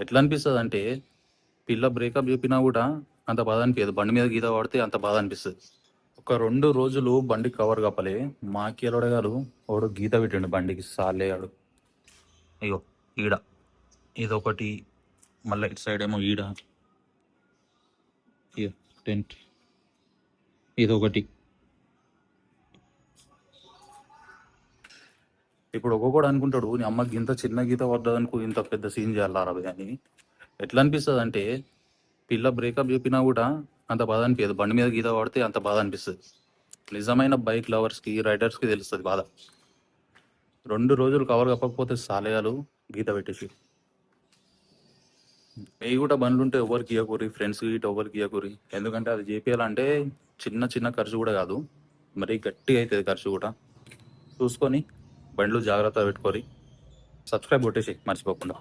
ఎట్లా అనిపిస్తుంది అంటే పిల్ల బ్రేకప్ చెప్పినా కూడా అంత బాధ అనిపించదు. బండి మీద గీత పడితే అంత బాధ అనిపిస్తుంది. ఒక 2 రోజులు బండి కవర్ కప్పలే. మా కీలోడ గారు వాడు గీత పెట్టిండు బండికి సాలేగాడు. అయ్యో ఈడ ఇదొకటి, మళ్ళీ ఇటు సైడ్ ఏమో ఈడ టెంట్ ఇదొకటి. ఇప్పుడు ఒక్కొక్కడు అనుకుంటాడు నీ అమ్మకి ఇంత చిన్న గీత పడ్డదనుకో ఇంత పెద్ద సీన్ చేయాలి రవి అని. ఎట్లా అనిపిస్తుంది అంటే పిల్ల బ్రేకప్ చెప్పినా కూడా అంత బాధ అనిపించదు. బండి మీద గీత పడితే అంత బాధ అనిపిస్తుంది. నిజమైన బైక్ లవర్స్కి రైడర్స్కి తెలుస్తుంది బాధ. 2 రోజులు కవర్ కప్పకపోతే సాలయాలు గీత పెట్టేసి. మీ కూడా బండ్లు ఉంటే ఎవరికి ఇవ్వకూరి, ఫ్రెండ్స్ గీట ఎవరికి ఇవ్వకూరి. ఎందుకంటే అది చేపియాలంటే చిన్న చిన్న ఖర్చు కూడా కాదు, మరి గట్టిగా అవుతుంది ఖర్చు కూడా. చూసుకొని బండ్లు జాగ్రత్తగా పెట్టుకొని సబ్స్క్రైబ్ కొట్టేసి మర్చిపోకుండా.